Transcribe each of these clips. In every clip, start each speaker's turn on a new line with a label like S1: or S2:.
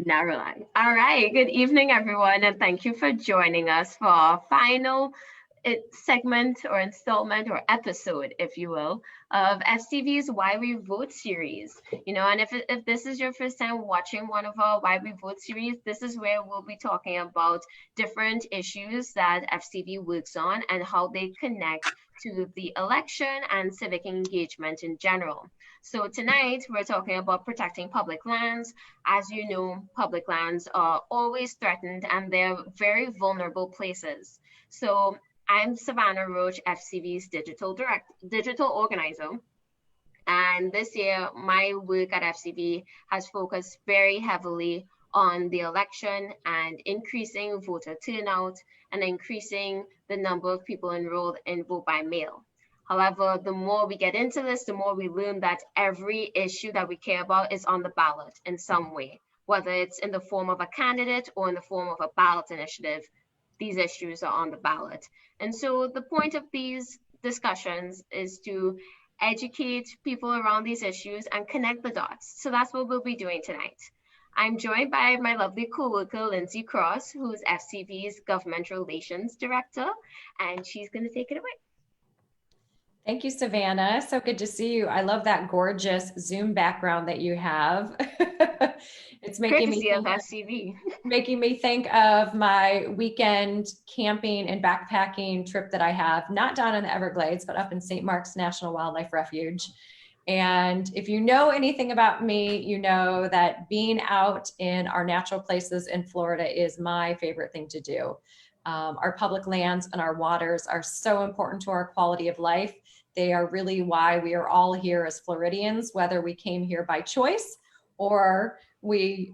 S1: Narrowline. All right. Good evening, everyone, and thank you for joining us for our final segment or installment or episode, if you will, of FCV's Why We Vote series. And if this is your first time watching one of our Why We Vote series, this is where we'll be talking about different issues that FCV works on and how they connect to the election and civic engagement in general. So tonight we're talking about protecting public lands. As you know, public lands are always threatened and they're very vulnerable places. So I'm Savana Roach, FCV's digital organizer. And this year, my work at FCV has focused very heavily on the election and increasing voter turnout and increasing the number of people enrolled in vote by mail. However, the more we get into this, the more we learn that every issue that we care about is on the ballot in some way, whether it's in the form of a candidate or in the form of a ballot initiative. These issues are on the ballot. And so the point of these discussions is to educate people around these issues and connect the dots. So that's what we'll be doing tonight. I'm joined by my lovely co-worker, Lindsay Cross, who's FCV's Government Relations Director, and she's going to take it away.
S2: Thank you, Savannah. So good to see you. I love that gorgeous Zoom background that you have. It's making me think of my weekend camping and backpacking trip that I have, not down in the Everglades, but up in St. Mark's National Wildlife Refuge. And if you know anything about me, you know that being out in our natural places in Florida is my favorite thing to do. Our public lands and our waters are so important to our quality of life. They are really why we are all here as Floridians, whether we came here by choice or we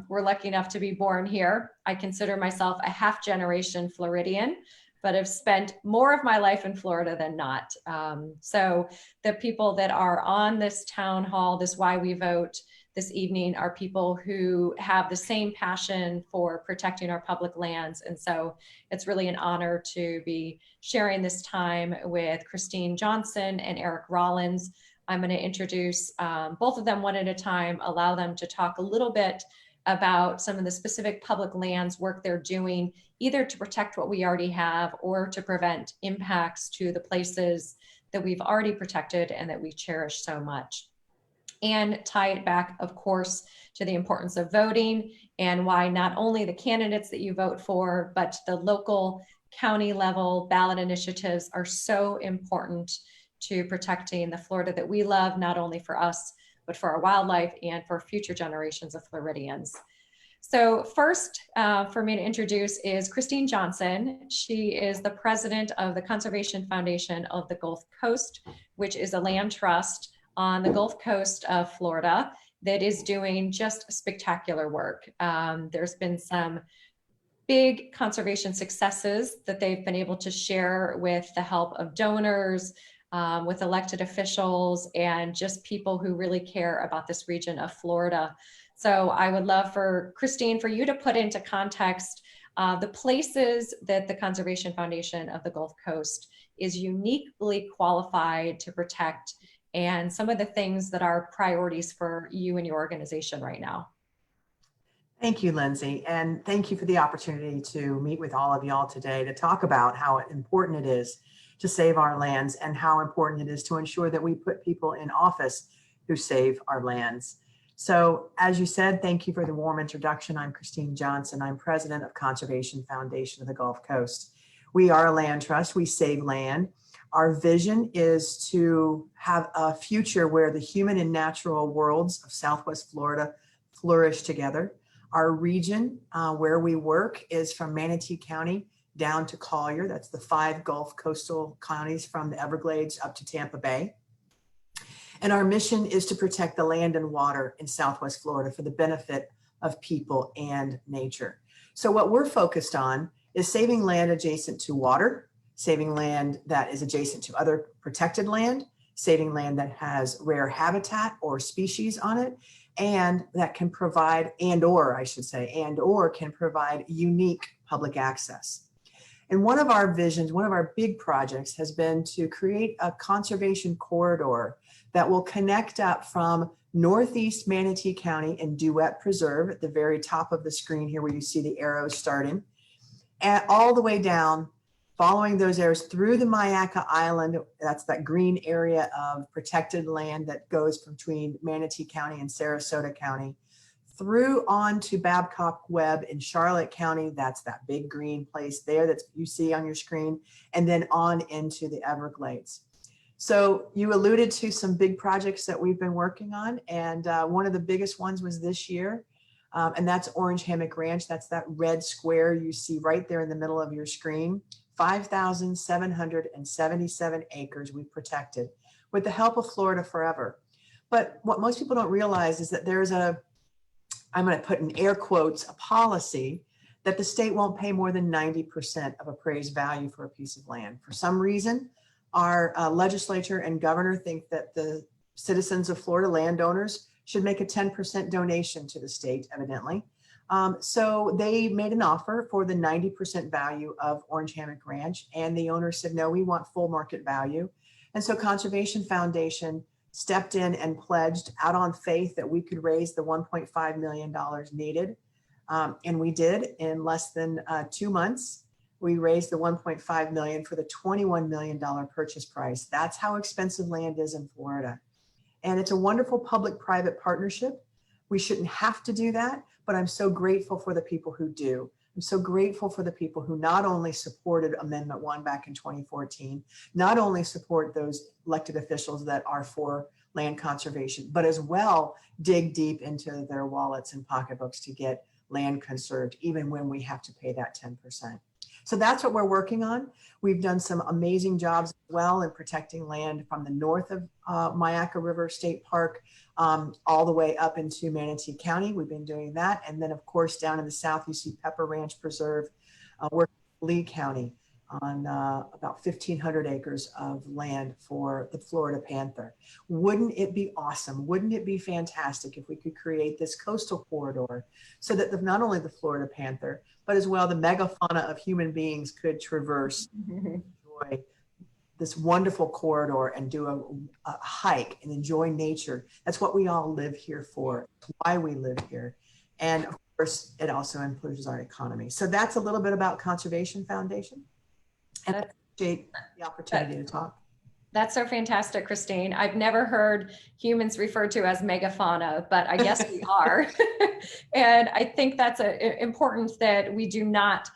S2: were lucky enough to be born here. I consider myself a half generation Floridian, but have spent more of my life in Florida than not. So the people that are on this town hall, this Why We Vote this evening, are people who have the same passion for protecting our public lands. And so it's really an honor to be sharing this time with Christine Johnson and Eric Rollins. I'm going to introduce both of them one at a time, allow them to talk a little bit about some of the specific public lands work they're doing, either to protect what we already have or to prevent impacts to the places that we've already protected and that we cherish so much. And tie it back, of course, to the importance of voting and why not only the candidates that you vote for, but the local county level ballot initiatives are so important to protecting the Florida that we love, not only for us, but for our wildlife and for future generations of Floridians. So first for me to introduce is Christine Johnson. She is the president of the Conservation Foundation of the Gulf Coast, which is a land trust on the Gulf Coast of Florida that is doing just spectacular work. There's been some big conservation successes that they've been able to share with the help of donors, with elected officials, and just people who really care about this region of Florida. So I would love for Christine, for you to put into context the places that the Conservation Foundation of the Gulf Coast is uniquely qualified to protect, and some of the things that are priorities for you and your organization right now.
S3: Thank you, Lindsay, and thank you for the opportunity to meet with all of y'all today to talk about how important it is to save our lands and how important it is to ensure that we put people in office who save our lands. So as you said, thank you for the warm introduction. I'm Christine Johnson. I'm president of Conservation Foundation of the Gulf Coast. We are a land trust. We save land. Our vision is to have a future where the human and natural worlds of Southwest Florida flourish together. Our region where we work is from Manatee County down to Collier. That's the 5 Gulf coastal counties from the Everglades up to Tampa Bay. And our mission is to protect the land and water in Southwest Florida for the benefit of people and nature. So what we're focused on is saving land adjacent to water, saving land that is adjacent to other protected land, saving land that has rare habitat or species on it, and that can provide, and/or can provide unique public access. And one of our visions, one of our big projects has been to create a conservation corridor that will connect up from Northeast Manatee County and Duet Preserve at the very top of the screen here where you see the arrows starting, and all the way down, following those arrows through the Myakka Island. That's that green area of protected land that goes between Manatee County and Sarasota County, through on to Babcock Webb in Charlotte County. That's that big green place there that you see on your screen, and then on into the Everglades. So you alluded to some big projects that we've been working on, and one of the biggest ones was this year, and that's Orange Hammock Ranch. That's that red square you see right there in the middle of your screen. 5,777 acres we protected with the help of Florida Forever. But what most people don't realize is that there's a, I'm going to put in air quotes, a policy that the state won't pay more than 90% of appraised value for a piece of land. For some reason, our legislature and governor think that the citizens of Florida, landowners, should make a 10% donation to the state, evidently. So they made an offer for the 90% value of Orange Hammock Ranch, and the owner said, no, we want full market value. And so Conservation Foundation stepped in and pledged out on faith that we could raise the $1.5 million needed. And we did in less than 2 months. We raised the $1.5 million for the $21 million purchase price. That's how expensive land is in Florida. And it's a wonderful public-private partnership. We shouldn't have to do that, but I'm so grateful for the people who do. I'm so grateful for the people who not only supported Amendment 1 back in 2014, not only support those elected officials that are for land conservation, but as well dig deep into their wallets and pocketbooks to get land conserved, even when we have to pay that 10%. So that's what we're working on. We've done some amazing jobs as well in protecting land from the north of Myakka River State Park all the way up into Manatee County. We've been doing that. And then, of course, down in the south, you see Pepper Ranch Preserve, working in Lee County on about 1,500 acres of land for the Florida panther. Wouldn't it be awesome? Wouldn't it be fantastic if we could create this coastal corridor so that not only the Florida panther, but as well the megafauna of human beings could traverse, enjoy this wonderful corridor and do a hike and enjoy nature. That's what we all live here for. It's why we live here. And of course, it also improves our economy. So that's a little bit about Conservation Foundation. And I appreciate the opportunity to talk.
S2: That's so fantastic, Christine. I've never heard humans referred to as megafauna, but I guess we are. And I think that's important that we do not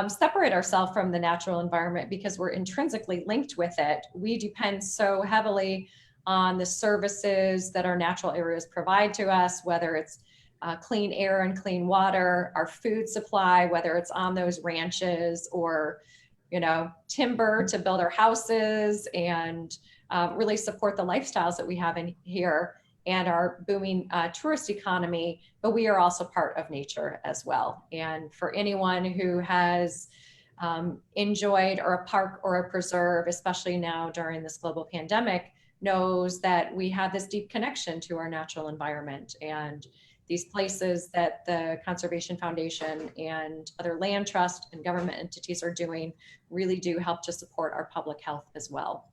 S2: separate ourselves from the natural environment because we're intrinsically linked with it. We depend so heavily on the services that our natural areas provide to us, whether it's clean air and clean water, our food supply, whether it's on those ranches or timber to build our houses and really support the lifestyles that we have in here and our booming tourist economy, but we are also part of nature as well. And for anyone who has enjoyed a park or a preserve, especially now during this global pandemic, knows that we have this deep connection to our natural environment, and these places that the Conservation Foundation and other land trust and government entities are doing really do help to support our public health as well.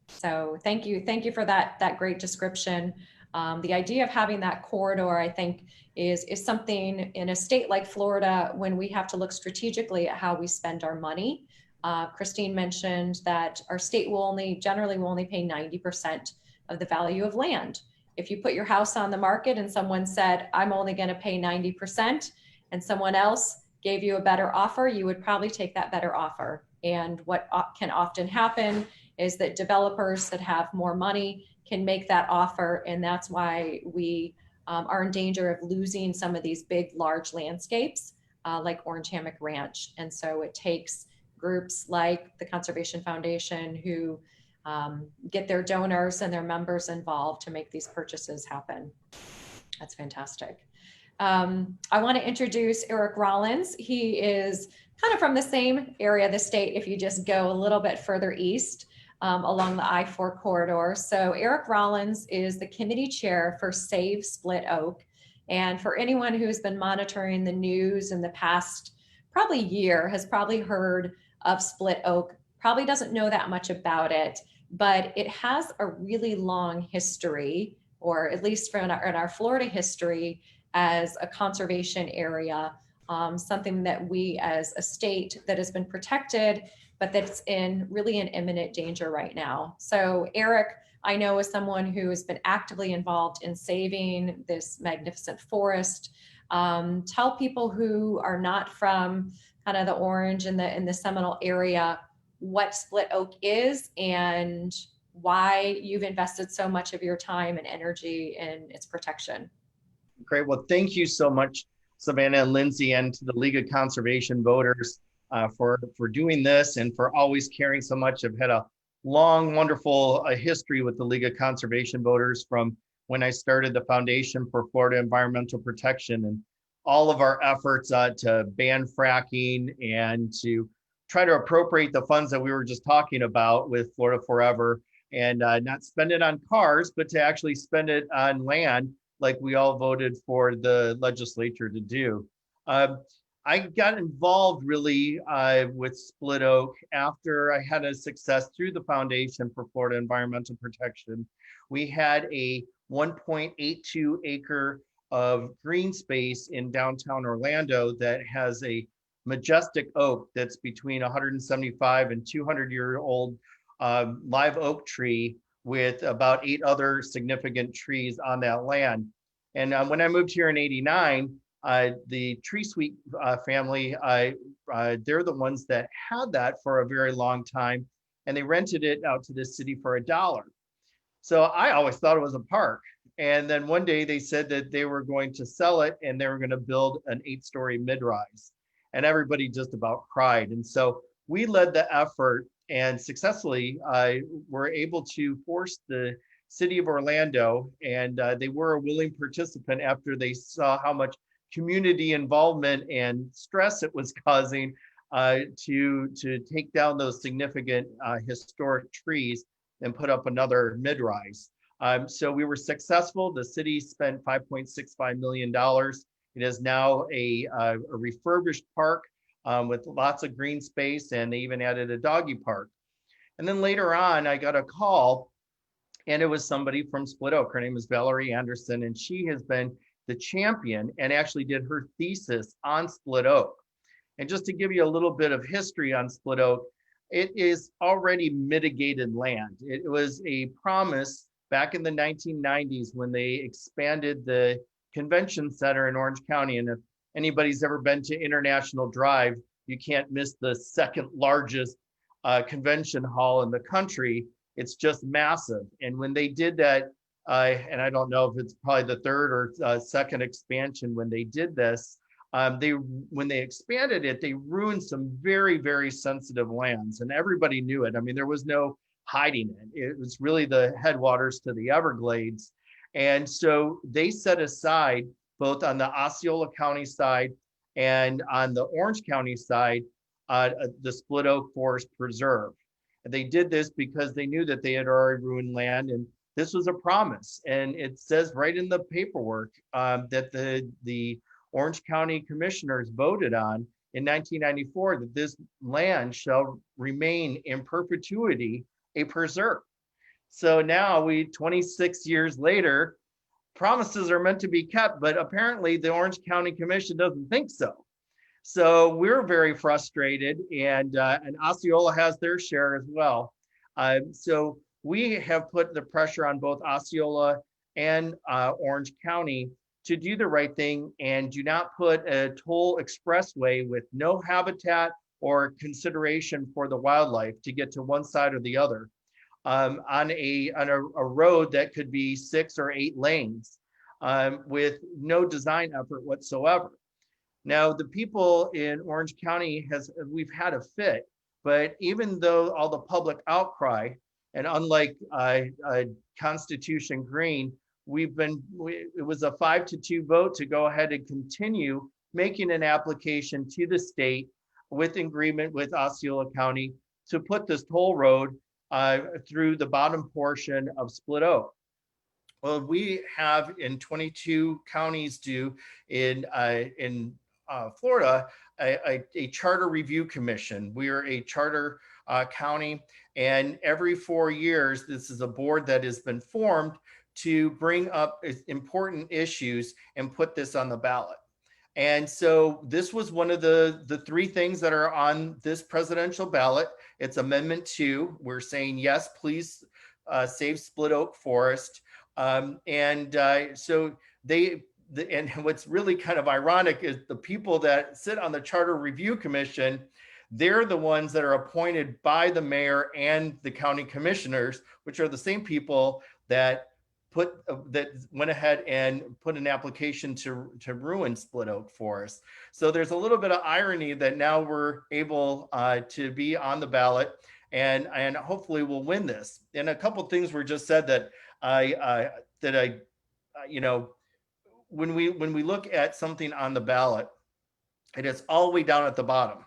S2: So thank you for that great description. The idea of having that corridor, I think, is something in a state like Florida when we have to look strategically at how we spend our money. Christine mentioned that our state generally will only pay 90% of the value of land. If you put your house on the market and someone said, I'm only going to pay 90%, and someone else gave you a better offer, you would probably take that better offer. And what can often happen is that developers that have more money can make that offer. And that's why we are in danger of losing some of these big, large landscapes like Orange Hammock Ranch. And so it takes groups like the Conservation Foundation who get their donors and their members involved to make these purchases happen. That's fantastic. I want to introduce Eric Rollins. He is kind of from the same area of the state if you just go a little bit further east along the I-4 corridor. So Eric Rollins is the committee chair for Save Split Oak. And for anyone who's been monitoring the news in the past probably year has probably heard of Split Oak, probably doesn't know that much about it. but it has a really long history, or at least in our Florida history, as a conservation area, something that we as a state that has been protected, but that's really in imminent danger right now. So Eric, I know, is someone who has been actively involved in saving this magnificent forest. Tell people who are not from kind of the Orange and the Seminole area what split oak is and why you've invested so much of your time and energy in its protection.
S4: Great. Well, thank you so much, Savannah and Lindsay, and to the League of Conservation Voters for doing this and for always caring so much. I've had a long, wonderful history with the League of Conservation Voters from when I started the Foundation for Florida Environmental Protection, and all of our efforts to ban fracking and to try to appropriate the funds that we were just talking about with Florida Forever, and not spend it on cars, but to actually spend it on land like we all voted for the legislature to do. I got involved really with split oak after I had a success through the Foundation for Florida Environmental Protection. We had a 1.82 acre of green space in downtown Orlando that has a majestic oak that's between 175 and 200-year-old live oak tree with about 8 other significant trees on that land. And when I moved here in '89, the Tree Suite family, they're the ones that had that for a very long time, and they rented it out to the city for $1. So I always thought it was a park. And then one day they said that they were going to sell it and they were going to build an 8-story mid-rise. And everybody just about cried. And so we led the effort and successfully were able to force the city of Orlando, and they were a willing participant after they saw how much community involvement and stress it was causing to take down those significant historic trees and put up another mid-rise. So we were successful. The city spent $5.65 million. It is now a refurbished park with lots of green space, and they even added a doggy park. And then later on, I got a call, and it was somebody from Split Oak. Her name is Valerie Anderson, and she has been the champion and actually did her thesis on Split Oak. And just to give you a little bit of history on Split Oak, it is already mitigated land. It was a promise back in the 1990s when they expanded the convention center in Orange County. And if anybody's ever been to International Drive, you can't miss the second largest convention hall in the country. It's just massive. And when they did that, and I don't know if it's probably the third or second expansion when they did this, when they expanded it, they ruined some very, very sensitive lands, and everybody knew it. I mean, there was no hiding it. It was really the headwaters to the Everglades. And so they set aside, both on the Osceola County side and on the Orange County side, the Split Oak Forest Preserve. And they did this because they knew that they had already ruined land, and this was a promise. And it says right in the paperwork that the Orange County commissioners voted on in 1994 that this land shall remain in perpetuity a preserve. So now 26 years later, promises are meant to be kept, but apparently the Orange County Commission doesn't think so. So we're very frustrated, and Osceola has their share as well. So we have put the pressure on both Osceola and Orange County to do the right thing and do not put a toll expressway with no habitat or consideration for the wildlife to get to one side or the other on a road that could be 6 or 8 lanes with no design effort whatsoever. Now, the people in Orange County we've had a fit, but even though all the public outcry, and unlike Constitution Green, it was a 5-2 vote to go ahead and continue making an application to the state with agreement with Osceola County to put this toll road through the bottom portion of Split Oak. Well, we have in 22 counties in Florida, a charter review commission. We are a charter county. And every 4 years, this is a board that has been formed to bring up important issues and put this on the ballot. And so this was one of the 3 things that are on this presidential ballot. It's Amendment 2. We're saying, yes, please save split oak forest. So and what's really kind of ironic is the people that sit on the Charter Review Commission, they're the ones that are appointed by the mayor and the county commissioners, which are the same people that went ahead and put an application to ruin split oak forest. So there's a little bit of irony that now we're able to be on the ballot, and hopefully we'll win this. And a couple of things were just said that when we look at something on the ballot, it is all the way down at the bottom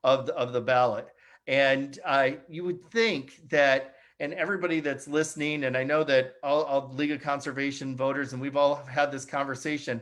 S4: of the ballot. And you would think that, and everybody that's listening, and I know that all League of Conservation voters, and we've all had this conversation,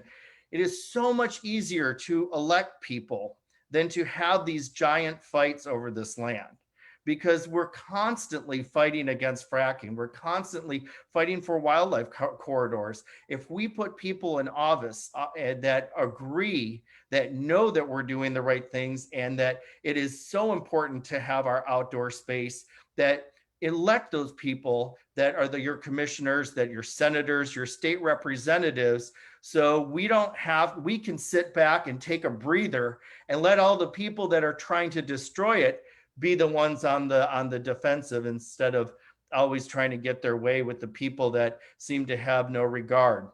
S4: it is so much easier to elect people than to have these giant fights over this land, because we're constantly fighting against fracking. We're constantly fighting for wildlife corridors. If we put people in office that agree, that know that we're doing the right things, and that it is so important to have our outdoor space, that elect those people that are your commissioners, that your senators, your state representatives, so we can sit back and take a breather and let all the people that are trying to destroy it be the ones on the defensive, instead of always trying to get their way with the people that seem to have no regard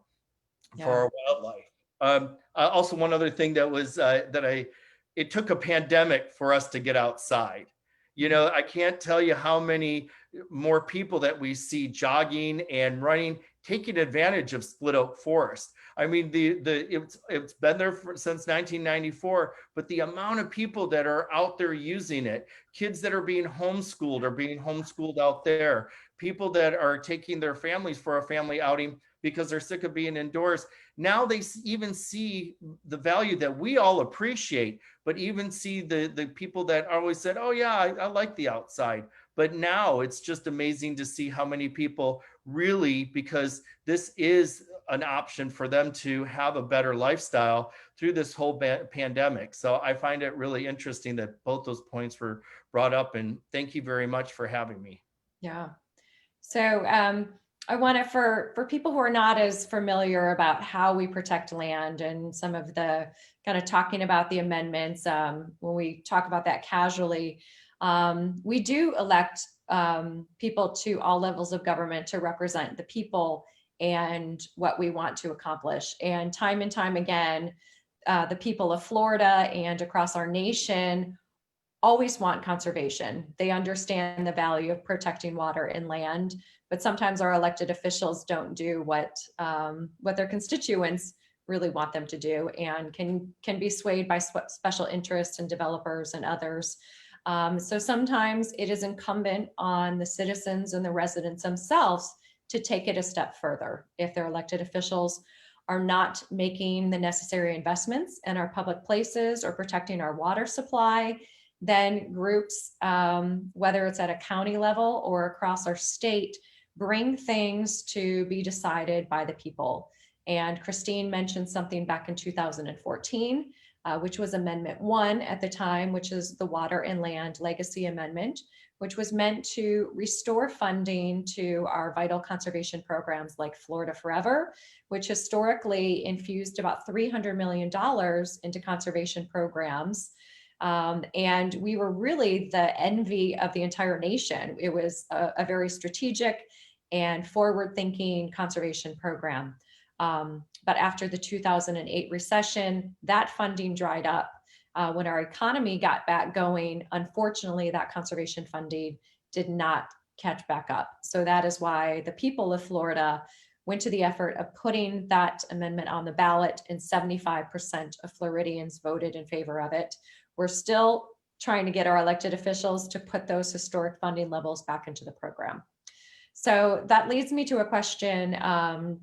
S4: for our wildlife. Also, one other thing that was it took a pandemic for us to get outside. I can't tell you how many more people that we see jogging and running, taking advantage of split oak forest. I mean, it's been there since 1994, but the amount of people that are out there using it, kids that are being homeschooled out there, people that are taking their families for a family outing because they're sick of being indoors. Now they even see the value that we all appreciate, but even see the people that always said, oh yeah, I like the outside. But now it's just amazing to see how many people really, because this is an option for them to have a better lifestyle through this whole pandemic. So I find it really interesting that both those points were brought up, and thank you very much for having me.
S2: Yeah. So I want to, for people who are not as familiar about how we protect land and some of the kind of talking about the amendments, when we talk about that casually, we do elect people to all levels of government to represent the people and what we want to accomplish. And time again, the people of Florida and across our nation always want conservation. They understand the value of protecting water and land, but sometimes our elected officials don't do what their constituents really want them to do, and can be swayed by special interests and developers and others. So sometimes it is incumbent on the citizens and the residents themselves to take it a step further. If their elected officials are not making the necessary investments in our public places or protecting our water supply, then groups, whether it's at a county level or across our state, bring things to be decided by the people. And Christine mentioned something back in 2014, which was Amendment 1 at the time, which is the Water and Land Legacy Amendment, which was meant to restore funding to our vital conservation programs like Florida Forever, which historically infused about $300 million into conservation programs. And we were really the envy of the entire nation. It was a very strategic and forward-thinking conservation program. But after the 2008 recession, that funding dried up. When our economy got back going, unfortunately, that conservation funding did not catch back up. So that is why the people of Florida went to the effort of putting that amendment on the ballot, and 75% of Floridians voted in favor of it. We're still trying to get our elected officials to put those historic funding levels back into the program. So that leads me to a question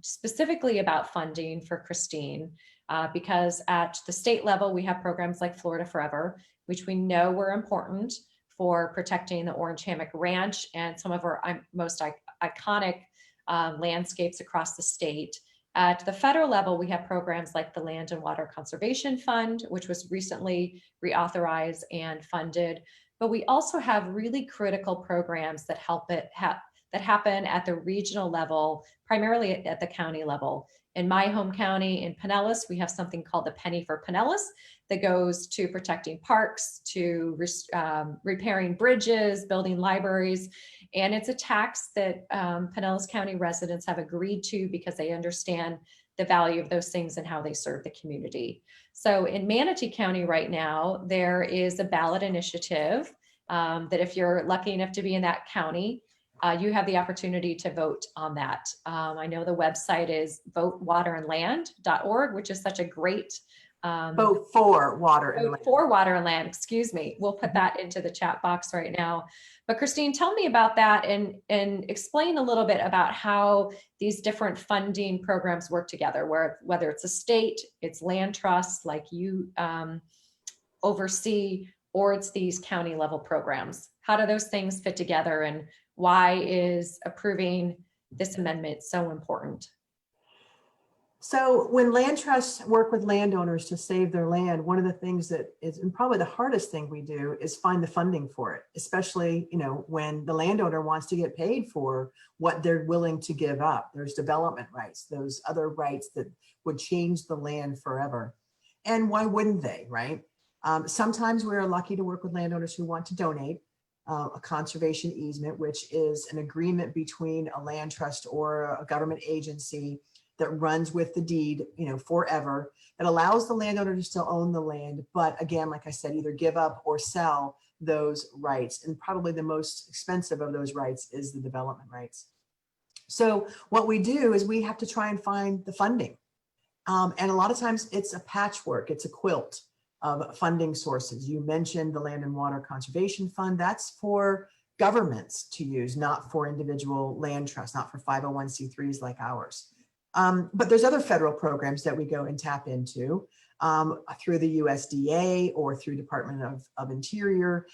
S2: specifically about funding for Christine, because at the state level, we have programs like Florida Forever, which we know were important for protecting the Orange Hammock Ranch and some of our most iconic landscapes across the state. At the federal level, we have programs like the Land and Water Conservation Fund, which was recently reauthorized and funded. But we also have really critical programs that that happen at the regional level, primarily at the county level. In my home county in Pinellas, we have something called the Penny for Pinellas that goes to protecting parks, to repairing bridges, building libraries. And it's a tax that Pinellas County residents have agreed to because they understand the value of those things and how they serve the community. So in Manatee County right now, there is a ballot initiative that if you're lucky enough to be in that county, you have the opportunity to vote on that. I know the website is votewaterandland.org, which is such a great
S3: Vote for water and land.
S2: For water and land, excuse me. We'll put that into the chat box right now. But Christine, tell me about that and explain a little bit about how these different funding programs work together, whether it's a state, it's land trusts like you oversee, or it's these county level programs. How do those things fit together, and why is approving this amendment so important?
S3: So when land trusts work with landowners to save their land, one of the things that is, and probably the hardest thing we do, is find the funding for it, especially, when the landowner wants to get paid for what they're willing to give up. There's development rights, those other rights that would change the land forever. And why wouldn't they, right? Sometimes we're lucky to work with landowners who want to donate a conservation easement, which is an agreement between a land trust or a government agency that runs with the deed, forever, that allows the landowner to still own the land. But again, like I said, either give up or sell those rights. And probably the most expensive of those rights is the development rights. So what we do is we have to try and find the funding. And a lot of times it's a patchwork, it's a quilt of funding sources. You mentioned the Land and Water Conservation Fund. That's for governments to use, not for individual land trusts, not for 501c3s like ours. But there's other federal programs that we go and tap into through the USDA or through Department of Interior.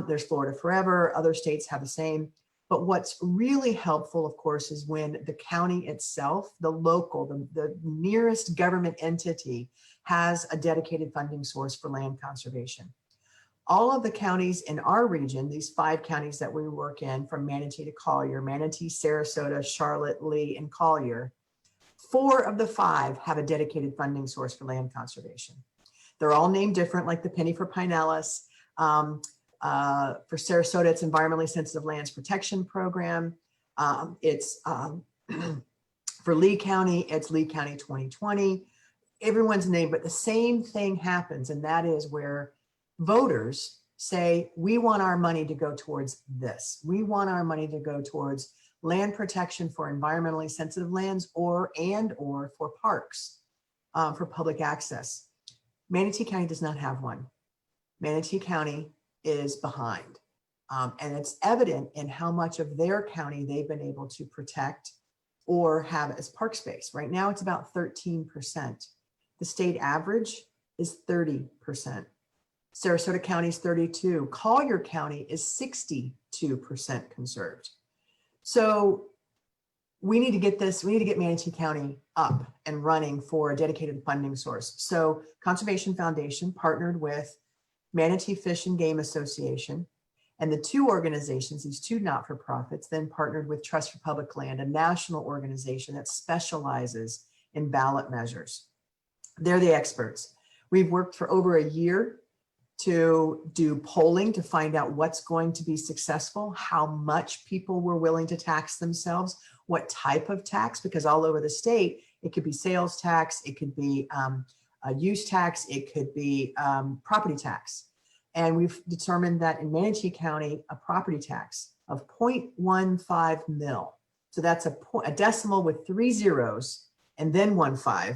S3: There's Florida Forever, other states have the same. But what's really helpful, of course, is when the county itself, the local, the nearest government entity has a dedicated funding source for land conservation. All of the counties in our region, these 5 counties that we work in, from Manatee to Collier, Manatee, Sarasota, Charlotte, Lee, and Collier, 4 of the 5 have a dedicated funding source for land conservation. They're all named different, like the Penny for Pinellas. For Sarasota, it's Environmentally Sensitive Lands Protection Program. For Lee County, it's Lee County 2020. Everyone's named, but the same thing happens, and that is where voters say, we want our money to go towards this. We want our money to go towards land protection for environmentally sensitive lands or for parks, for public access. Manatee County does not have one. Manatee County is behind. And it's evident in how much of their county they've been able to protect or have as park space. Right now, it's about 13%. The state average is 30%. Sarasota County is 32%. Collier County is 62% conserved. So we need to get Manatee County up and running for a dedicated funding source. So Conservation Foundation partnered with Manatee Fish and Game Association, and the 2 organizations, these 2 not-for-profits, then partnered with Trust for Public Land, a national organization that specializes in ballot measures. They're the experts. We've worked for over a year to do polling to find out what's going to be successful, how much people were willing to tax themselves, what type of tax, because all over the state, it could be sales tax, it could be a use tax, it could be property tax. And we've determined that in Manatee County, a property tax of 0.15 mil. So that's a decimal with 3 zeros and then 15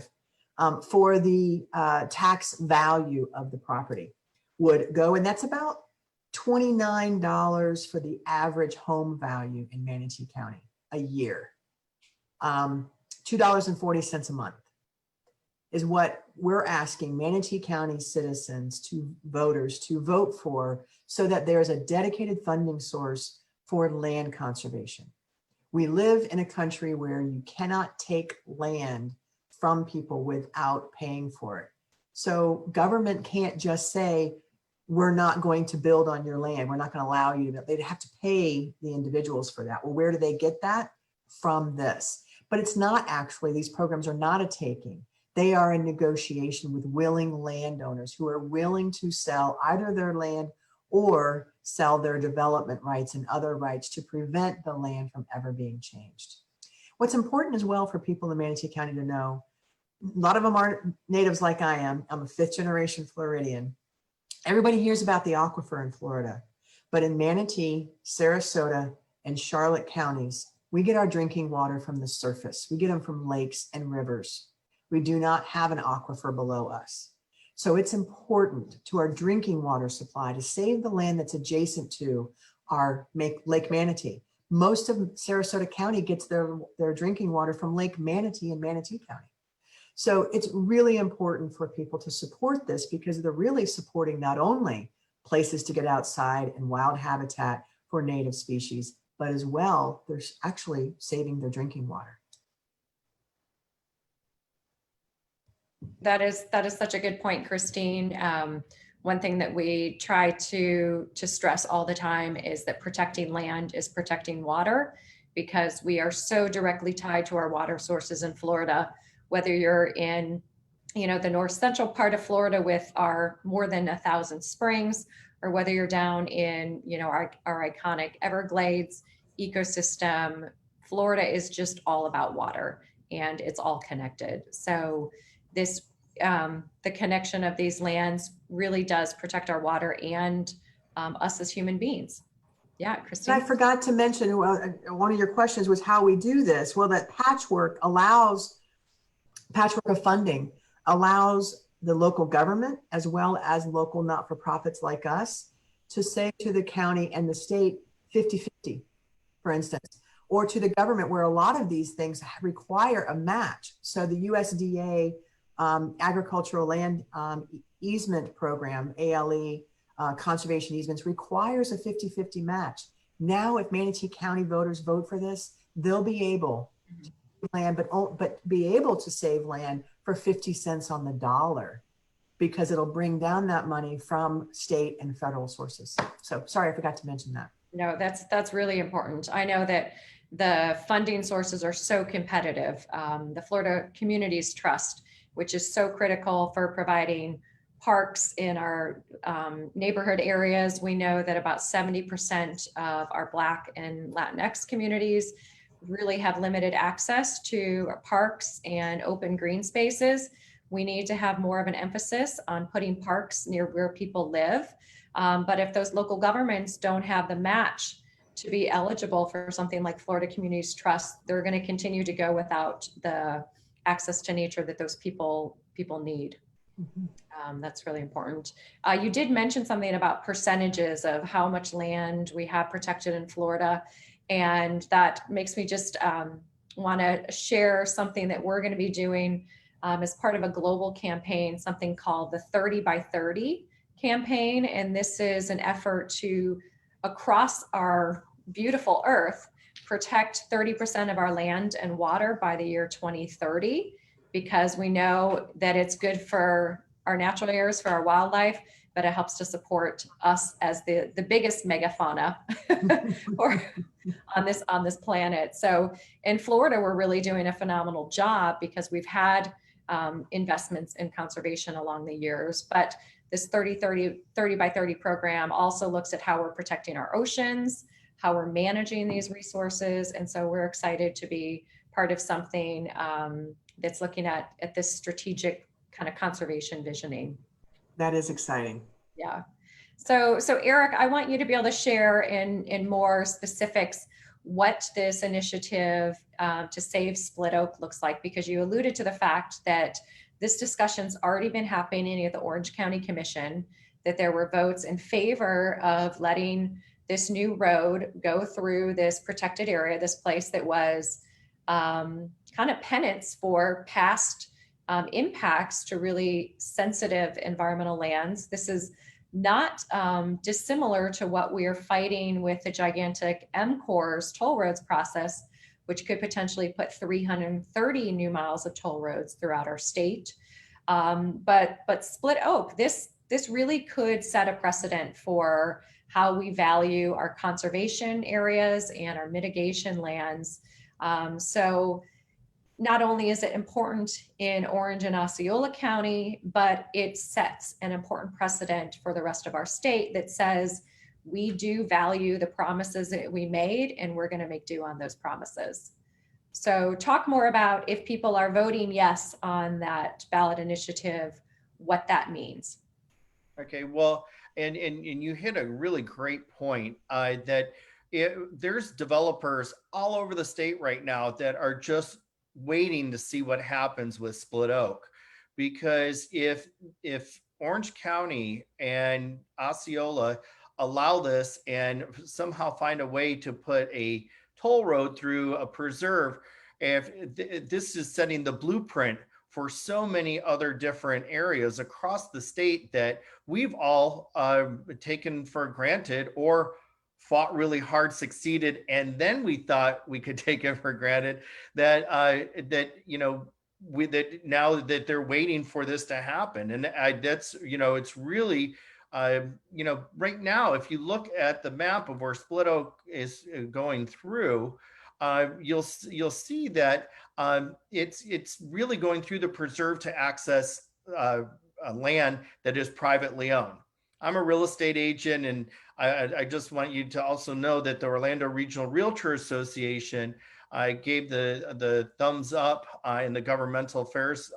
S3: for the tax value of the property would go. And that's about $29 for the average home value in Manatee County a year, $2.40 a month. is what we're asking Manatee County citizens voters to vote for, so that there's a dedicated funding source for land conservation. We live in a country where you cannot take land from people without paying for it. So government can't just say, we're not going to build on your land. We're not going to allow you to build. They'd have to pay the individuals for that. Well, where do they get that? From this. But it's not actually, these programs are not a taking. They are in negotiation with willing landowners who are willing to sell either their land or sell their development rights and other rights to prevent the land from ever being changed. What's important as well for people in Manatee County to know, a lot of them are natives like I am. I'm a 5th generation Floridian. Everybody hears about the aquifer in Florida, but in Manatee, Sarasota, and Charlotte counties, we get our drinking water from the surface. We get them from lakes and rivers. We do not have an aquifer below us. So it's important to our drinking water supply to save the land that's adjacent to our Lake Manatee. Most of Sarasota County gets their drinking water from Lake Manatee in Manatee County. So it's really important for people to support this, because they're really supporting not only places to get outside and wild habitat for native species, but as well, they're actually saving their drinking water.
S2: That is such a good point, Christine. One thing that we try to stress all the time is that protecting land is protecting water, because we are so directly tied to our water sources in Florida. Whether you're in, the north central part of Florida with our more than 1,000 springs, or whether you're down in, our iconic Everglades ecosystem, Florida is just all about water, and it's all connected. So this, the connection of these lands really does protect our water and us as human beings. Yeah, Christine.
S3: I forgot to mention, one of your questions was how we do this. Well, that patchwork of funding allows the local government, as well as local not-for-profits like us, to say to the county and the state 50-50, for instance, or to the government, where a lot of these things require a match. So the USDA Agricultural Land Easement Program, ALE, conservation easements, requires a 50-50 match. Now, if Manatee County voters vote for this, they'll be able to land, but be able to save land for 50 cents on the dollar, because it'll bring down that money from state and federal sources. So sorry, I forgot to mention that.
S2: No, that's really important. I know that the funding sources are so competitive. The Florida Communities Trust, which is so critical for providing parks in our neighborhood areas. We know that about 70% of our Black and Latinx communities really have limited access to parks and open green spaces. We need to have more of an emphasis on putting parks near where people live. But if those local governments don't have the match to be eligible for something like Florida Communities Trust, they're going to continue to go without the access to nature that those people need. Mm-hmm. That's really important. You did mention something about percentages of how much land we have protected in Florida. And that makes me just want to share something that we're going to be doing as part of a global campaign, something called the 30 by 30 campaign. And this is an effort to, across our beautiful earth, protect 30% of our land and water by the year 2030, because we know that it's good for our natural areas, for our wildlife, but it helps to support us as the biggest megafauna on this planet. So in Florida, we're really doing a phenomenal job because we've had investments in conservation along the years. But this 30 by 30 program also looks at how we're protecting our oceans, how we're managing these resources. And so we're excited to be part of something that's looking at this strategic kind of conservation visioning.
S3: That is exciting.
S2: Yeah. So Eric, I want you to be able to share in more specifics what this initiative to save Split Oak looks like, because you alluded to the fact that this discussion's already been happening at the Orange County Commission, that there were votes in favor of letting this new road go through this protected area, this place that was kind of penance for past impacts to really sensitive environmental lands. This is not dissimilar to what we are fighting with the gigantic MCORS toll roads process, which could potentially put 330 new miles of toll roads throughout our state. But Split Oak, this really could set a precedent for how we value our conservation areas and our mitigation lands. So not only is it important in Orange and Osceola County, but it sets an important precedent for the rest of our state that says we do value the promises that we made, and we're going to make do on those promises. So talk more about, if people are voting yes on that ballot initiative, what that means.
S4: Okay, well, and you hit a really great point that there's developers all over the state right now that are just waiting to see what happens with Split Oak, because if Orange County and Osceola allow this and somehow find a way to put a toll road through a preserve, if this is setting the blueprint for so many other different areas across the state that we've all taken for granted or fought really hard, succeeded, and then we thought we could take it for granted that that now that they're waiting for this to happen. And that's, it's really, right now, if you look at the map of where Split Oak is going through, you'll see that it's really going through the preserve to access land that is privately owned. I'm a real estate agent, and I just want you to also know that the Orlando Regional Realtor Association gave the thumbs up in the Governmental Affairs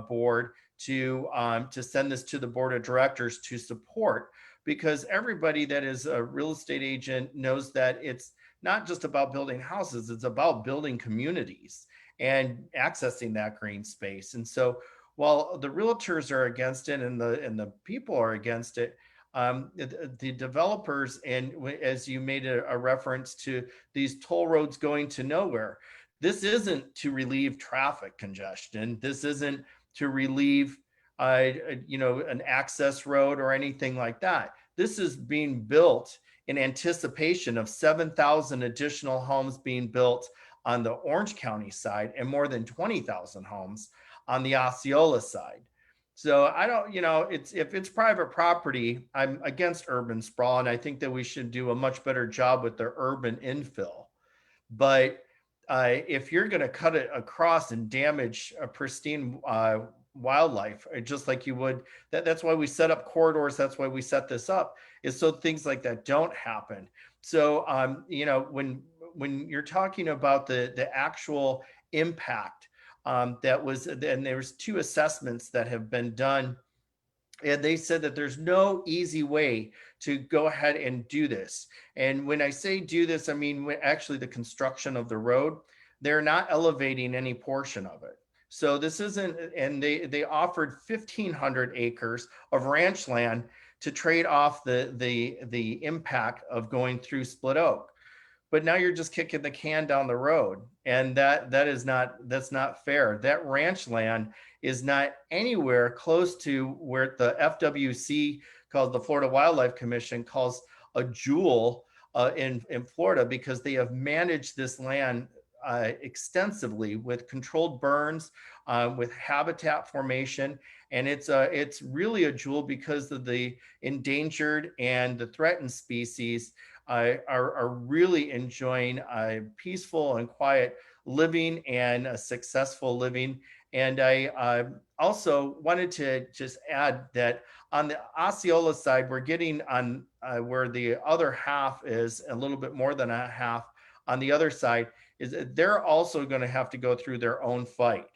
S4: Board to send this to the Board of Directors to support, because everybody that is a real estate agent knows that it's not just about building houses, it's about building communities and accessing that green space. And so while the realtors are against it and the people are against it, the developers, and as you made a reference to these toll roads going to nowhere, this isn't to relieve traffic congestion. This isn't to relieve an access road or anything like that. This is being built in anticipation of 7,000 additional homes being built on the Orange County side and more than 20,000 homes on the Osceola side. So I don't, if it's private property, I'm against urban sprawl, and I think that we should do a much better job with the urban infill. But if you're going to cut it across and damage a pristine wildlife, just like you would, that's why we set up corridors. That's why we set this up, is so things like that don't happen. So, when you're talking about the actual impact, that was, and there's 2 assessments that have been done, and they said that there's no easy way to go ahead and do this. And when I say do this, I mean actually the construction of the road. They're not elevating any portion of it. So this isn't, and they offered 1,500 acres of ranch land to trade off the impact of going through Split Oak. But now you're just kicking the can down the road, and that's not fair. That ranch land is not anywhere close to where the FWC, called the Florida Wildlife Commission, calls a jewel in Florida, because they have managed this land extensively with controlled burns, with habitat formation, and it's really a jewel because of the endangered and the threatened species are really enjoying a peaceful and quiet living and a successful living. And I also wanted to just add that on the Osceola side, we're getting on where the other half is a little bit more than a half on the other side, is that they're also going to have to go through their own fight.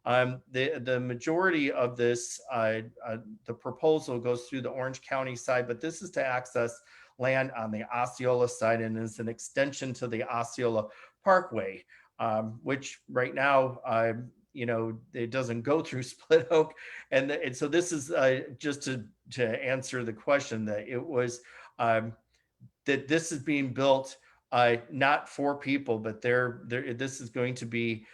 S4: The majority of this, the proposal goes through the Orange County side, but this is to access land on the Osceola side, and is an extension to the Osceola Parkway, which right now, it doesn't go through Split Oak. And so this is just to answer the question, that it was that this is being built not for people, but this is going to be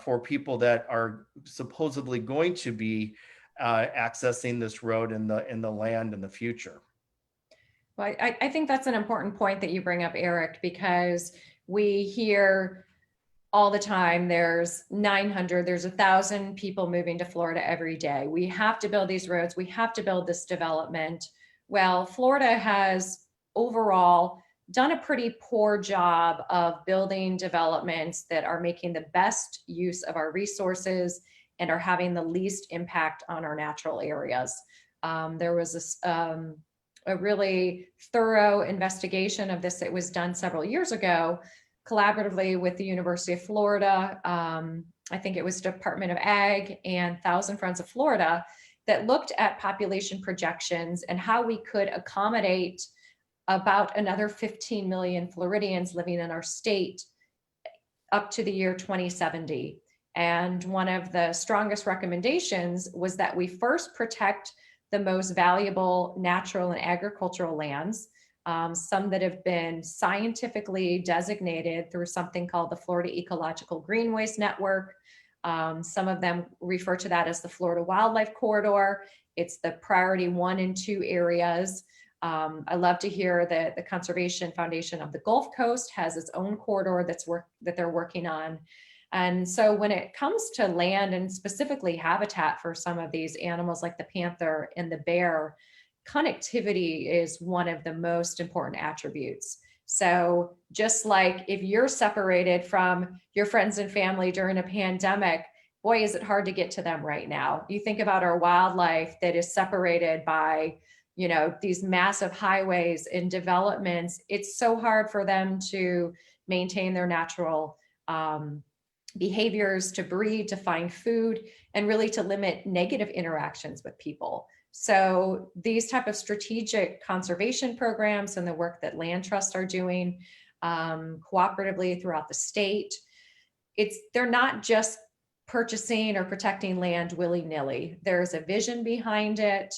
S4: for people that are supposedly going to be accessing this road in the land in the future.
S2: Well, I think that's an important point that you bring up, Eric, because we hear all the time there's 900, there's 1,000 people moving to Florida every day. We have to build these roads. We have to build this development. Well, Florida has overall done a pretty poor job of building developments that are making the best use of our resources and are having the least impact on our natural areas. There was this, a really thorough investigation of this that was done several years ago, collaboratively with the University of Florida. I think it was Department of Ag and Thousand Friends of Florida that looked at population projections and how we could accommodate about another 15 million Floridians living in our state up to the year 2070. And one of the strongest recommendations was that we first protect the most valuable natural and agricultural lands, some that have been scientifically designated through something called the Florida Ecological Greenways Network. Some of them refer to that as the Florida Wildlife Corridor. It's the priority 1 and 2 areas. I love to hear that the Conservation Foundation of the Gulf Coast has its own corridor that they're working on. And so when it comes to land and specifically habitat for some of these animals like the panther and the bear, connectivity is one of the most important attributes. So just like if you're separated from your friends and family during a pandemic, boy, is it hard to get to them right now. You think about our wildlife that is separated by, you know, these massive highways and developments. It's so hard for them to maintain their natural behaviors, to breed, to find food, and really to limit negative interactions with people. So these type of strategic conservation programs and the work that land trusts are doing cooperatively throughout the state, they're not just purchasing or protecting land willy-nilly. There's a vision behind it.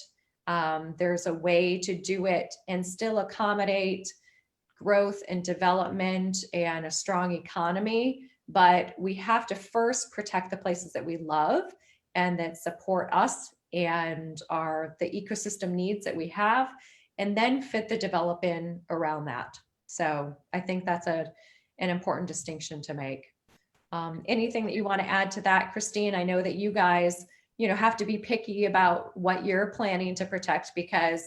S2: There's a way to do it and still accommodate growth and development and a strong economy. But we have to first protect the places that we love and that support us and the ecosystem needs that we have, and then fit the development around that. So I think that's an important distinction to make. Anything that you want to add to that, Christine? I know that you guys, have to be picky about what you're planning to protect because,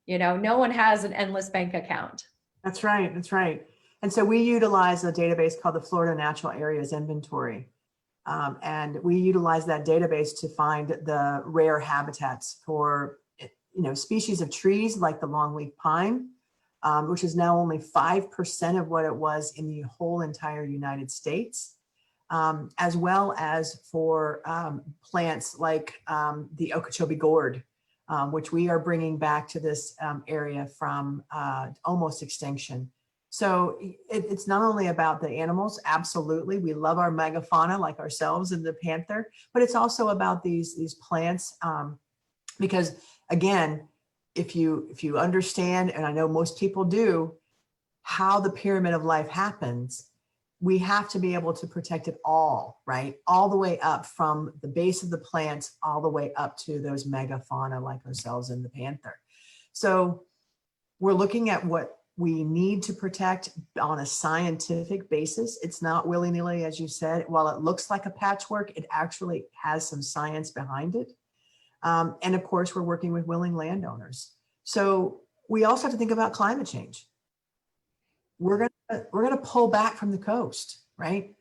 S2: no one has an endless bank account.
S3: That's right. That's right. And so we utilize a database called the Florida Natural Areas Inventory. And we utilize that database to find the rare habitats for, species of trees like the longleaf pine, which is now only 5% of what it was in the whole entire United States, as well as for plants like the Okeechobee gourd, which we are bringing back to this area from almost extinction. So it's not only about the animals, absolutely. We love our megafauna like ourselves and the panther, but it's also about these plants because again, if you understand, and I know most people do, how the pyramid of life happens, we have to be able to protect it all, right? All the way up from the base of the plants, all the way up to those megafauna like ourselves and the panther. So we're looking at what we need to protect on a scientific basis. It's not willy-nilly, as you said. While it looks like a patchwork, it actually has some science behind it. And of course, we're working with willing landowners. So we also have to think about climate change. We're gonna pull back from the coast, right?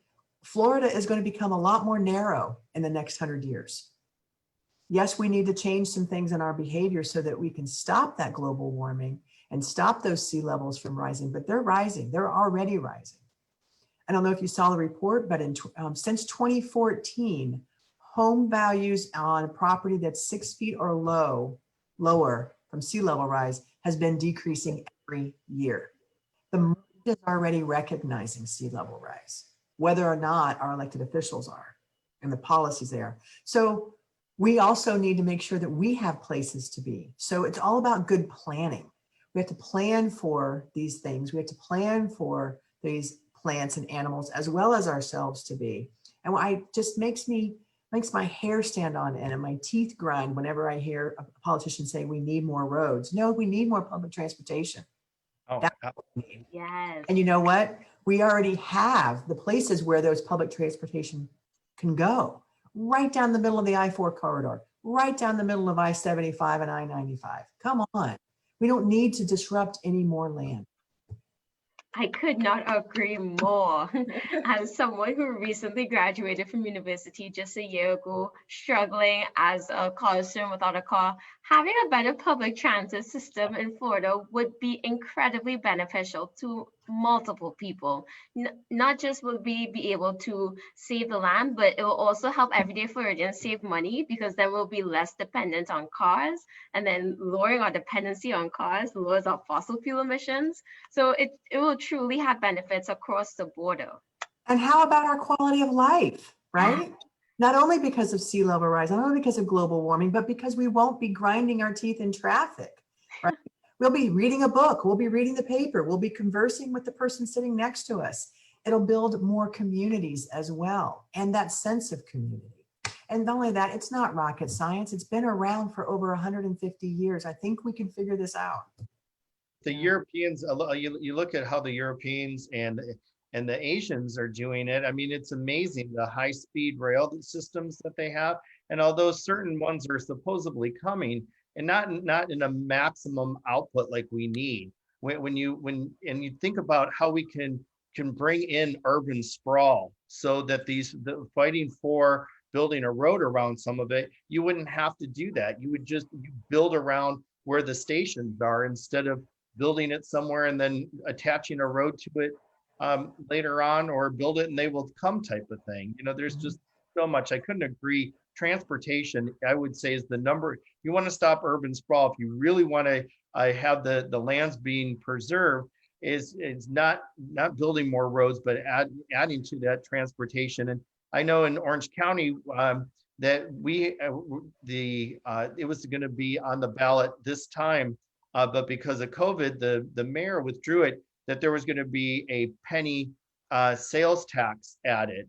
S3: Florida is going to become a lot more narrow in the next 100 years. Yes, we need to change some things in our behavior so that we can stop that global warming and stop those sea levels from rising, but they're rising. They're already rising. I don't know if you saw the report, but since 2014, home values on a property that's 6 feet or lower from sea level rise has been decreasing every year. The market is already recognizing sea level rise, whether or not our elected officials are and the policies there. So we also need to make sure that we have places to be. So it's all about good planning. We have to plan for these things. We have to plan for these plants and animals as well as ourselves to be. And I just makes my hair stand on end and my teeth grind whenever I hear a politician say we need more roads. No, we need more public transportation.
S4: Oh,
S3: That's what we need.
S1: Yes.
S3: And you know what? We already have the places where those public transportation can go, right down the middle of the I-4 corridor, right down the middle of I-75 and I-95. Come on. We don't need to disrupt any more land.
S1: I could not agree more. As someone who recently graduated from university just a year ago, struggling as a college student without a car, having a better public transit system in Florida would be incredibly beneficial to multiple people. Not just will we be able to save the land, but it will also help everyday Floridians save money because then we'll be less dependent on cars, and then lowering our dependency on cars lowers our fossil fuel emissions. So it will truly have benefits across the border.
S3: And how about our quality of life, right? Not only because of sea level rise, not only because of global warming, but because we won't be grinding our teeth in traffic, right? We'll be reading a book, we'll be reading the paper, we'll be conversing with the person sitting next to us. It'll build more communities as well, and that sense of community. And not only that, it's not rocket science. It's been around for over 150 years. I think we can figure this out.
S4: The Europeans, you look at how the Europeans and the Asians are doing it. I mean, it's amazing the high-speed rail systems that they have. And although certain ones are supposedly coming, and not in a maximum output like we need. When you think about how we can bring in urban sprawl, so that the fighting for building a road around some of it, you wouldn't have to do that. You would just build around where the stations are instead of building it somewhere and then attaching a road to it later on, or build it and they will come type of thing. You know, there's just so much. I couldn't agree. Transportation, I would say, is the number. If you want to stop urban sprawl, if you really want to have the lands being preserved, is not building more roads, but adding to that transportation. And I know in Orange County that it was going to be on the ballot this time, but because of COVID, the mayor withdrew it. That there was going to be a penny sales tax added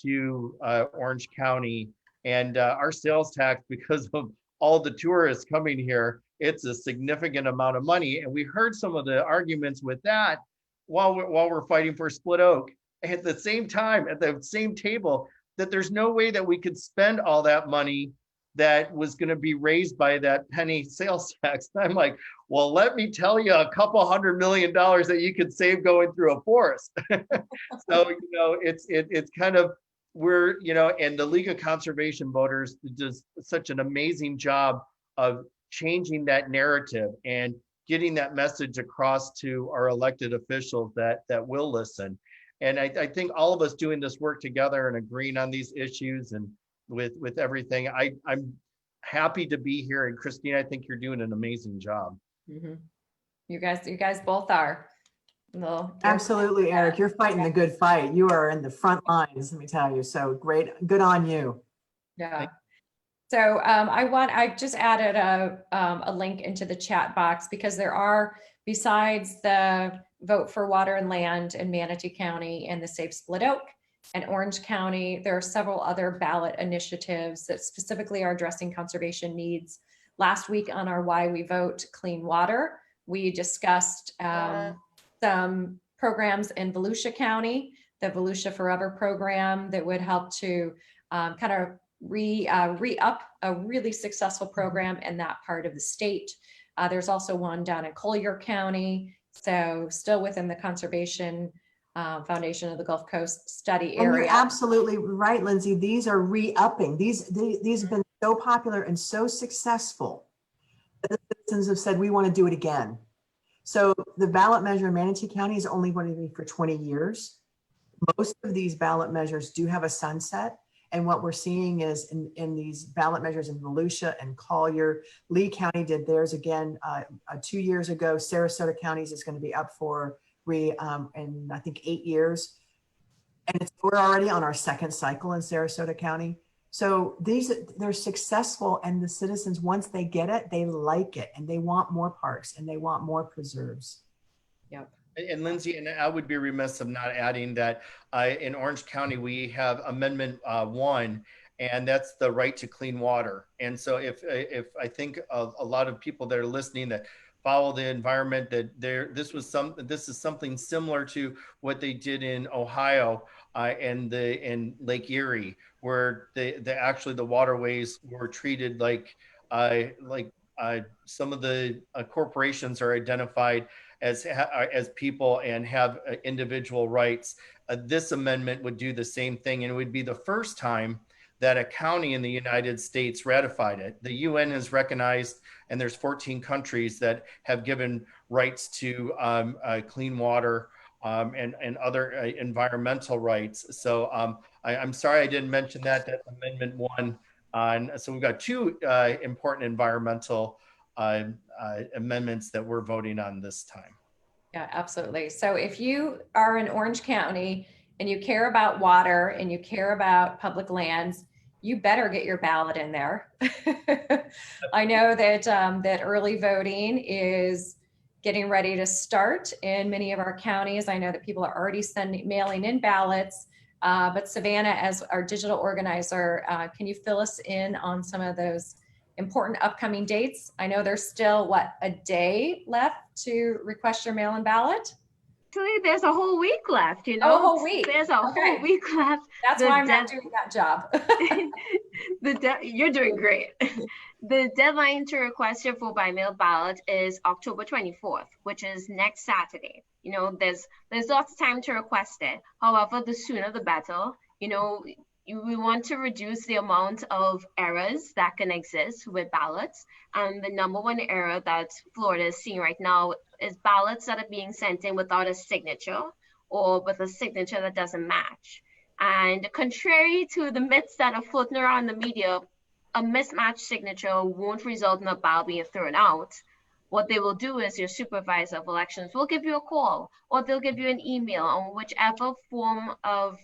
S4: to Orange County, and our sales tax, because of all the tourists coming here, it's a significant amount of money. And we heard some of the arguments with that while we're fighting for Split Oak. At the same time, at the same table, that there's no way that we could spend all that money that was going to be raised by that penny sales tax. I'm like, well, let me tell you a couple $100 million that you could save going through a forest. So, you know, it's kind of, we're, you know, and the League of Conservation Voters does such an amazing job of changing that narrative and getting that message across to our elected officials that will listen. And I think all of us doing this work together and agreeing on these issues and with everything, I'm happy to be here. And Christine, I think you're doing an amazing job.
S2: Mm-hmm. You guys both are. No,
S3: absolutely, Eric. You're fighting the good fight. You are in the front lines, let me tell you. So great, good on you.
S2: Yeah. So I just added a link into the chat box because there are, besides the Vote for Water and Land in Manatee County and the Save Split Oak and Orange County, there are several other ballot initiatives that specifically are addressing conservation needs. Last week on our Why We Vote Clean Water, we discussed some programs in Volusia County, the Volusia Forever program that would help to kind of re-up a really successful program in that part of the state. There's also one down in Collier County, so still within the Conservation Foundation of the Gulf Coast study area.
S3: And you're absolutely right, Lindsay. These are re-upping. These have been so popular and so successful that the citizens have said, we want to do it again. So the ballot measure in Manatee County is only going to be for 20 years. Most of these ballot measures do have a sunset. And what we're seeing is in these ballot measures in Volusia and Collier, Lee County did theirs again 2 years ago. Sarasota County's is going to be up for in I think 8 years. And we're already on our second cycle in Sarasota County. So they're successful, and the citizens, once they get it, they like it, and they want more parks and they want more preserves.
S2: Yep.
S4: And Lindsay, and I would be remiss of not adding that in Orange County, we have Amendment 1, and that's the right to clean water. And so if I think of a lot of people that are listening that follow the environment, that this is something similar to what they did in Ohio and in Lake Erie, where actually the waterways were treated like some of the corporations are identified as people and have individual rights. This amendment would do the same thing, and it would be the first time that a county in the United States ratified it. The UN has recognized, and there's 14 countries that have given rights to clean water and other environmental rights. So I'm sorry I didn't mention that. That's Amendment 1. So we've got two important environmental amendments that we're voting on this time.
S2: Yeah, absolutely. So if you are in Orange County and you care about water and you care about public lands, you better get your ballot in there. I know that that early voting is getting ready to start in many of our counties. I know that people are already mailing in ballots. But Savana, as our digital organizer, can you fill us in on some of those important upcoming dates? I know there's still, a day left to request your mail-in ballot?
S1: Actually, there's a whole week left,
S2: Oh, a whole week.
S1: There's a whole week left.
S2: That's why I'm not doing that job.
S1: You're doing great. The deadline to request your vote by mail ballot is October 24th, which is next Saturday. There's lots of time to request it. However, the sooner the better. We want to reduce the amount of errors that can exist with ballots. And the number one error that Florida is seeing right now is ballots that are being sent in without a signature or with a signature that doesn't match. And contrary to the myths that are floating around the media, a mismatched signature won't result in a ballot being thrown out. What they will do is your supervisor of elections will give you a call, or they'll give you an email on whichever form of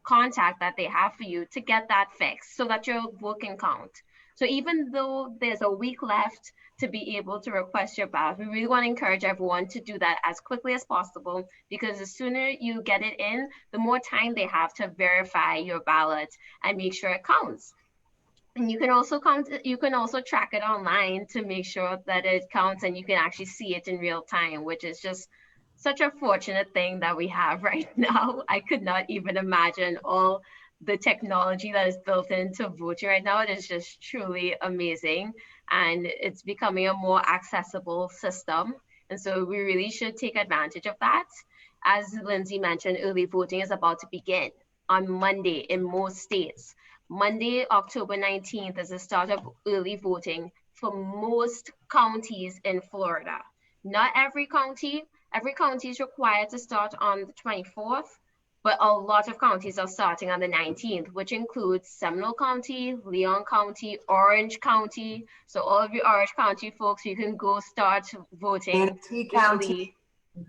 S1: contact that they have for you to get that fixed so that your vote can count. So even though there's a week left to be able to request your ballot, we really want to encourage everyone to do that as quickly as possible, because the sooner you get it in, the more time they have to verify your ballot and make sure it counts. And you can also track it online to make sure that it counts and you can actually see it in real time, which is just such a fortunate thing that we have right now. I could not even imagine all the technology that is built into voting right now. It is just truly amazing, and it's becoming a more accessible system. And so we really should take advantage of that. As Lindsay mentioned, early voting is about to begin on Monday in most states. Monday, October 19th is the start of early voting for most counties in Florida. Not every county. Every county is required to start on the 24th, but a lot of counties are starting on the 19th, which includes Seminole County, Leon County, Orange County. So all of you Orange County folks, you can go start voting.
S3: Manatee County.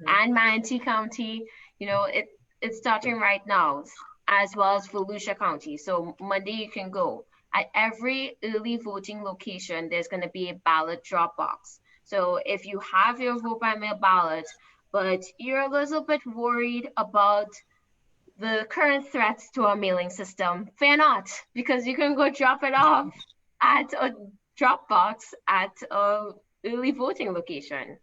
S1: And Manatee County. It's starting right now, as well as Volusia County. So Monday you can go. At every early voting location, there's going to be a ballot drop box. So if you have your vote by mail ballot, but you're a little bit worried about the current threats to our mailing system, fear not, because you can go drop it off at a drop box at a early voting location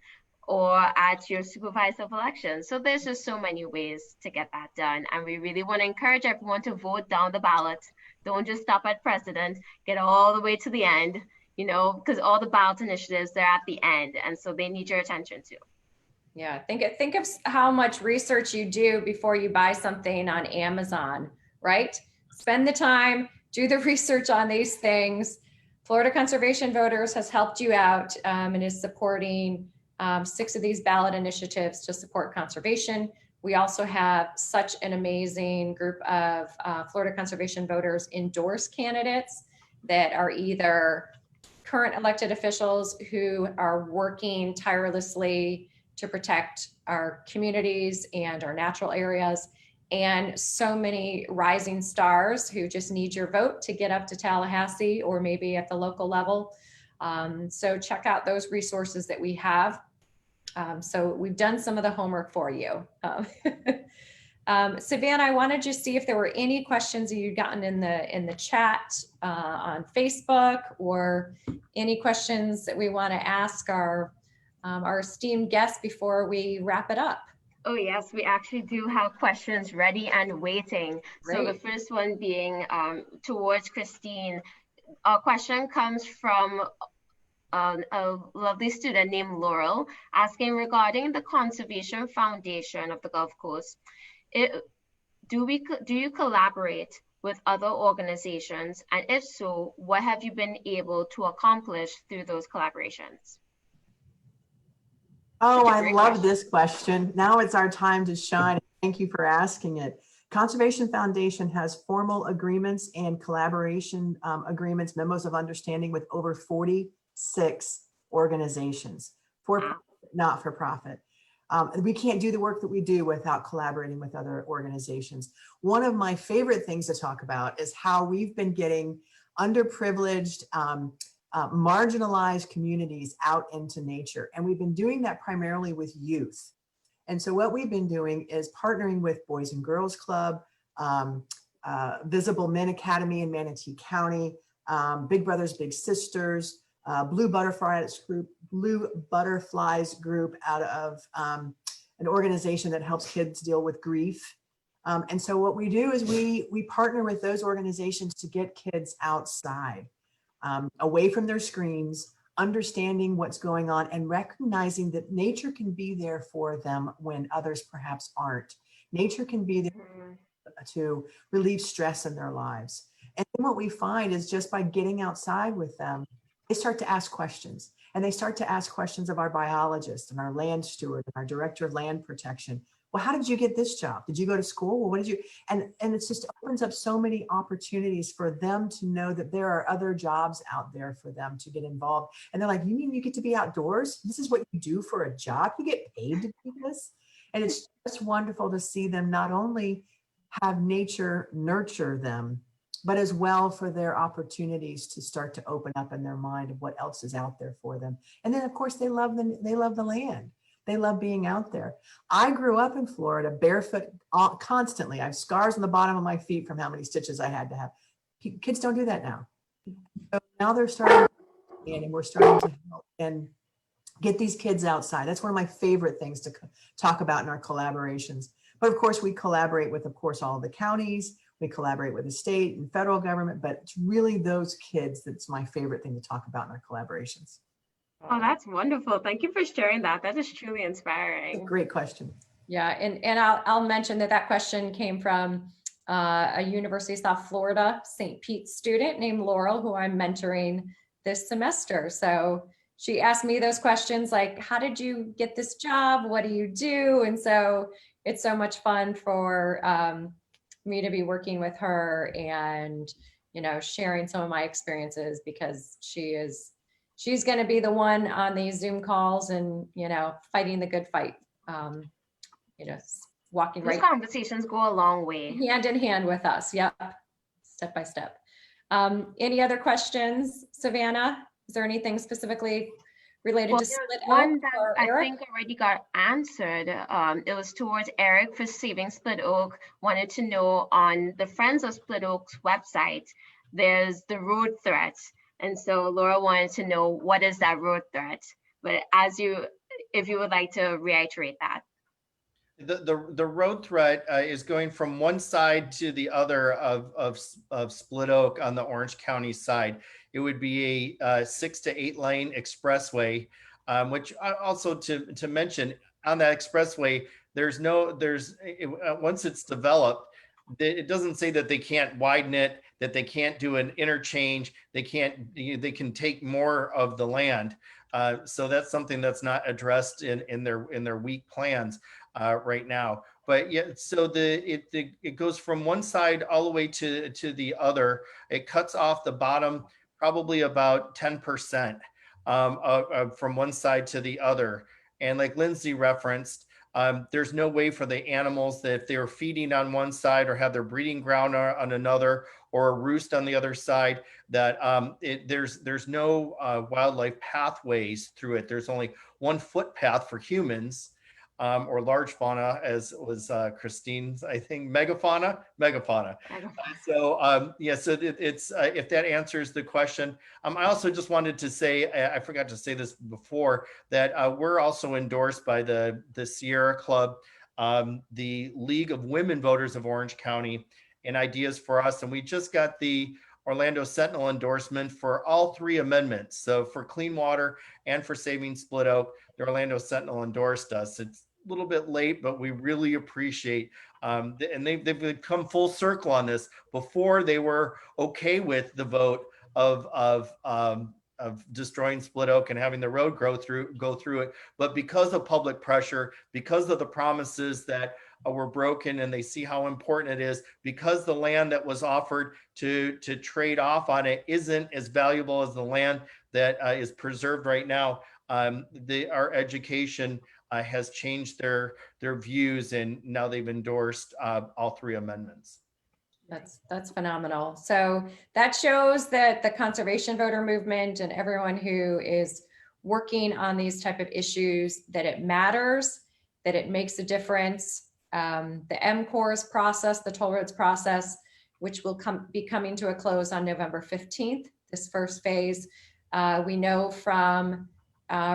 S1: or at your supervisor of elections. So there's just so many ways to get that done. And we really want to encourage everyone to vote down the ballot. Don't just stop at president, get all the way to the end, because all the ballot initiatives, they're at the end. And so they need your attention too.
S2: Yeah, think of how much research you do before you buy something on Amazon, right? Spend the time, do the research on these things. Florida Conservation Voters has helped you out and is supporting 6 of these ballot initiatives to support conservation. We also have such an amazing group of Florida Conservation Voters endorse candidates that are either current elected officials who are working tirelessly to protect our communities and our natural areas, and so many rising stars who just need your vote to get up to Tallahassee or maybe at the local level. So check out those resources that we have. So we've done some of the homework for you. Savannah, I wanted to see if there were any questions that you'd gotten in the chat on Facebook, or any questions that we want to ask our esteemed guests before we wrap it up.
S1: Oh yes, we actually do have questions ready and waiting.
S2: Great.
S1: So the first one being towards Christine. Our question comes from a lovely student named Laurel, asking regarding the Conservation Foundation of the Gulf Coast. Do you collaborate with other organizations? And if so, what have you been able to accomplish through those collaborations?
S3: Oh, I love this question. Now it's our time to shine. Thank you for asking it. Conservation Foundation has formal agreements and collaboration agreements, memos of understanding with over 46 organizations, not for profit. We can't do the work that we do without collaborating with other organizations. One of my favorite things to talk about is how we've been getting underprivileged, marginalized communities out into nature. And we've been doing that primarily with youth. And so what we've been doing is partnering with Boys and Girls Club, Visible Men Academy in Manatee County, Big Brothers Big Sisters, Blue Butterflies Group out of an organization that helps kids deal with grief. And so what we do is we partner with those organizations to get kids outside, away from their screens, understanding what's going on and recognizing that nature can be there for them when others perhaps aren't. Nature can be there to relieve stress in their lives. And then what we find is just by getting outside with them, they start to ask questions, and they start to ask questions of our biologist and our land steward and our director of land protection. Well, how did you get this job? Did you go to school? Well, what did you, and it's just opens up so many opportunities for them to know that there are other jobs out there for them to get involved. And they're like, you mean you get to be outdoors? This is what you do for a job? You get paid to do this? And it's just wonderful to see them not only have nature nurture them, but as well for their opportunities to start to open up in their mind of what else is out there for them. And then of course they love the land. They love being out there. I grew up in Florida barefoot constantly. I have scars on the bottom of my feet from how many stitches I had to have. Kids don't do that now. So now they're starting to, and we're starting to help and get these kids outside. That's one of my favorite things to talk about in our collaborations. But of course, we collaborate with, of course, all of the counties. We collaborate with the state and federal government, but it's really those kids that's my favorite thing to talk about in our collaborations.
S1: Oh, that's wonderful. Thank you for sharing that. That is truly inspiring.
S3: Great question.
S2: Yeah, and I'll mention that question came from a University of South Florida, St. Pete student named Laurel, who I'm mentoring this semester. So she asked me those questions like, how did you get this job? What do you do? And so it's so much fun for me to be working with her and, sharing some of my experiences, because she's going to be the one on these Zoom calls and, fighting the good fight, walking right.
S1: These conversations go a long way.
S2: Hand in hand with us. Yep. Step by step. Any other questions, Savannah? Is there anything specifically related to Split Oak?
S1: One that I think already got answered. It was towards Eric for Saving Split Oak. Wanted to know on the Friends of Split Oak's website, there's the road threat. And so Laura wanted to know, what is that road threat? But if you would like to reiterate that.
S4: The road threat is going from one side to the other of Split Oak on the Orange County side. It would be a 6 to 8 lane expressway, which also to mention on that expressway, once it's developed, it doesn't say that they can't widen it, that they can't do an interchange, they can take more of the land. So that's something that's not addressed in their weak plans right now. But yeah, so it goes from one side all the way to the other. It cuts off the bottom probably about 10% from one side to the other. And like Lindsay referenced, there's no way for the animals that if they're feeding on one side or have their breeding ground on another, or a roost on the other side, that there's no wildlife pathways through it. There's only one footpath for humans, or large fauna, as was Christine's, I think, megafauna. So yeah, so it's if that answers the question. I also just wanted to say, I forgot to say this before, that we're also endorsed by the Sierra Club, the League of Women Voters of Orange County, and Ideas for Us, and we just got the Orlando Sentinel endorsement for all 3 amendments. So for clean water and for saving Split Oak, the Orlando Sentinel endorsed us. It's a little bit late, but we really appreciate, and they've come full circle on this. Before, they were okay with the vote of destroying Split Oak and having the road go through it, but because of public pressure, because of the promises that were broken, and they see how important it is, because the land that was offered to trade off on it isn't as valuable as the land that is preserved right now. Our education has changed their views, and now they've endorsed all 3 amendments.
S2: That's phenomenal. So that shows that the conservation voter movement and everyone who is working on these type of issues, that it matters, that it makes a difference. The MCORS process, the toll roads process, which will be coming to a close on November 15th, this first phase. We know from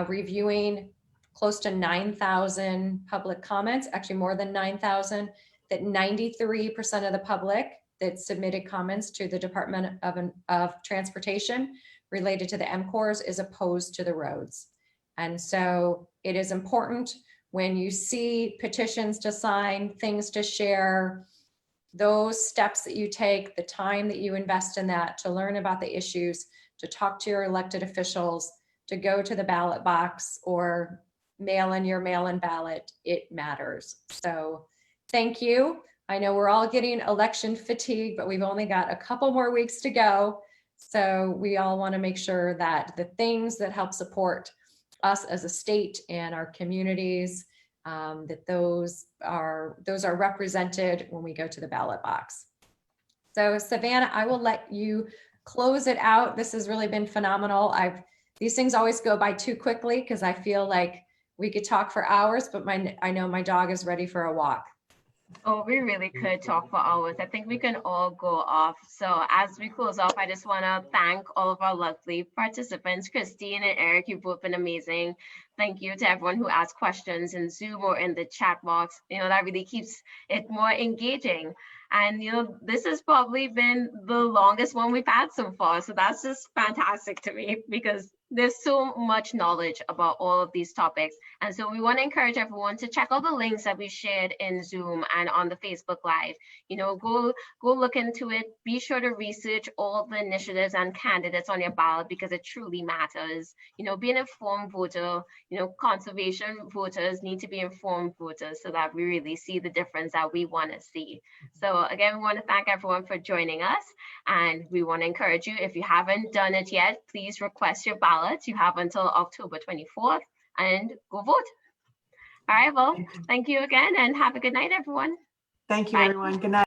S2: reviewing close to 9,000 public comments, actually more than 9,000, that 93% of the public that submitted comments to the Department of Transportation related to the MCORS is opposed to the roads. And so it is important, when you see petitions to sign, things to share, those steps that you take, the time that you invest in that, to learn about the issues, to talk to your elected officials, to go to the ballot box or mail in your mail-in ballot, it matters. So thank you. I know we're all getting election fatigue, but we've only got a couple more weeks to go. So we all want to make sure that the things that help support us as a state and our communities, that those are represented when we go to the ballot box. So Savana, I will let you close it out. This has really been phenomenal. These things always go by too quickly because I feel like we could talk for hours, but I know my dog is ready for a walk.
S1: Oh, we really could talk for hours. I think we can all go off. So as we close off, I just want to thank all of our lovely participants. Christine and Eric, you've both been amazing. Thank you to everyone who asked questions in Zoom or in the chat box. That really keeps it more engaging. And, this has probably been the longest one we've had so far. So that's just fantastic to me, because there's so much knowledge about all of these topics. And so we want to encourage everyone to check out the links that we shared in Zoom and on the Facebook Live. Go look into it. Be sure to research all the initiatives and candidates on your ballot, because it truly matters. Be an informed voter. Conservation voters need to be informed voters so that we really see the difference that we want to see. So again, we want to thank everyone for joining us, and we want to encourage you, if you haven't done it yet, please request your ballot. You have until October 24th and go vote. All right, well, thank you again, and have a good night, everyone.
S3: Thank you, everyone. Good night.